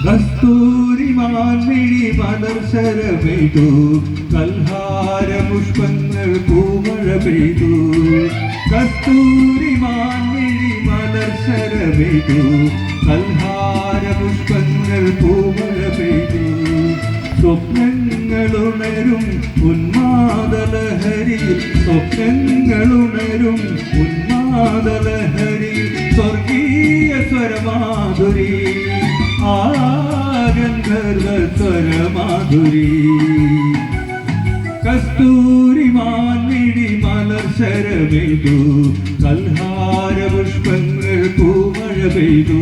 കസ്തൂരിമാൻമിഴി മലർശര പെയ്തു, കൽഹാര പുഷ്പങ്ങൾ പൂമഴ പെയ്തു. കസ്തൂരിമാൻമിഴി മലർശര പെയ്തു, കൽഹാര പുഷ്പങ്ങൾ പൂമഴ പെയ്തു. സ്വപ്നങ്ങളുണരും ഉന്മാദലഹരിയിൽ, സ്വപ്നങ്ങളുണരും ഉന്മാദലഹരിയിൽ, സ്വർഗീയ സ്വരമാധുരി, ആ ഗന്ധർവ സ്വരമാധുരി. കസ്തൂരിമാൻമിഴി മലർശര പെയ്തു, കൽഹാര പുഷ്പങ്ങൾ പൂമഴ പെയ്തു.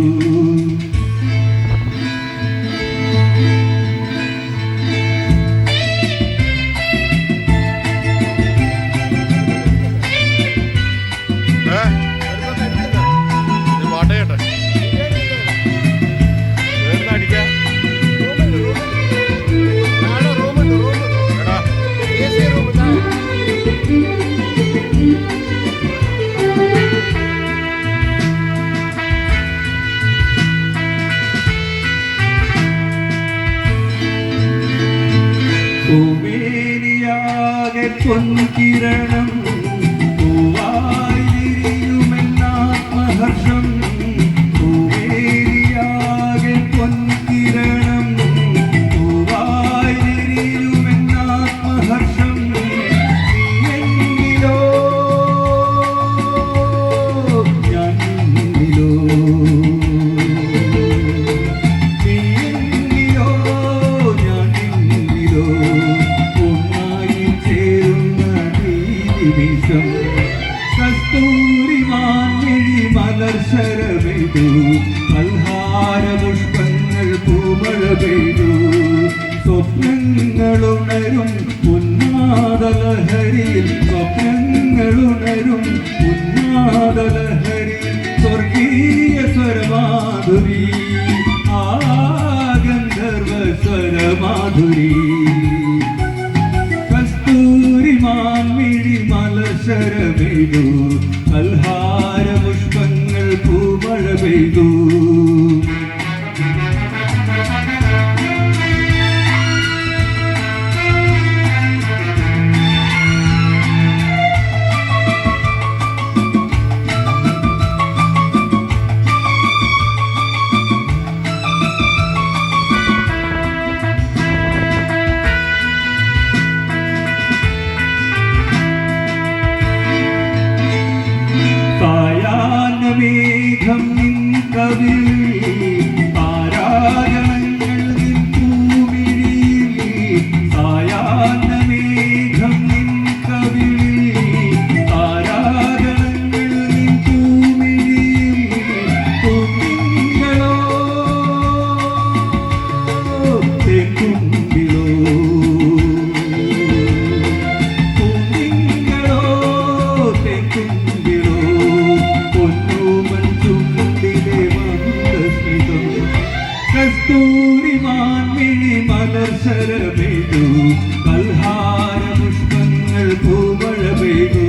പൂമേനിയാകെ പൊൻകിരണം, പൂവായി വിരിയുമെന്നാത്മഹർഷം. പൂമേനിയാകെ പൊൻകിരണം, പൂവായി വിരിയുമെന്നാത്മഹർഷം. നീയെങ്കിലോ ഞാൻ നിന്നിലോ, നീയെങ്കിലോ ഞാൻ നിന്നിലോ, കസ്തൂരിമാൻമിഴി മലർശര പെയ്തു, കൽഹാര പുഷ്പങ്ങൾ പൂമഴ പെയ്തു. സ്വപ്നങ്ങളുണരും ഉന്മാദലഹരിയിൽ, സ്വപ്നങ്ങളുണരും ഉന്മാദലഹരിയിൽ, സ്വർഗീയ സ്വരമാധുരി, ആ ഗന്ധർവ സ്വരമാധുരി. കസ്തൂരിമാൻമിഴി മലർശര പെയ്തു, കൽഹാര പുഷ്പങ്ങൾ പൂമഴ പെയ്തു. മേഘം നിൻ കവിളിൽ, താരാഗണങ്ങൾ നിൻ പൂമിഴിയിൽ. സായാഹ്ന മേഘം നിൻ കവിളിൽ, താരാഗണങ്ങൾ നിൻ പൂമിഴിയിൽ. പൂത്തിങ്കളോ തെക്കുമ്പിലോ, പൂത്തിങ്കളോ തെക്കുമ്പിലോ, കസ്തൂരിമാൻമിഴി മലർശര പെയ്തു, കൽഹാര പുഷ്പങ്ങൾ പൂമഴ പെയ്തു.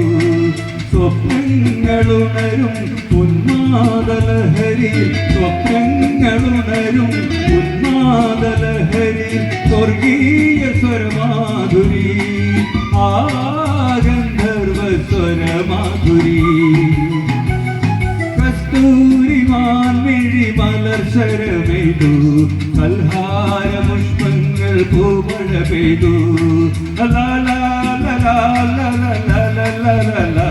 സ്വപ്നങ്ങളുണരും ഉന്മാദലഹരിയിൽ, സ്വപ്നങ്ങളുണരും ഉന്മാദലഹരിയിൽ, സ്വർഗീയ സ്വരമാധുരി, ആ ഗന്ധർവ സ്വരമാധുരി. കസ്തൂരിമാൻമിഴി മലർശര പെയ്തു, കൽഹാര പുഷ്പങ്ങൾ പൂമഴ പെയ്തു. ലാ ലാ ലാ ലാ ലാ ലാ ലാ ലാ ലാ.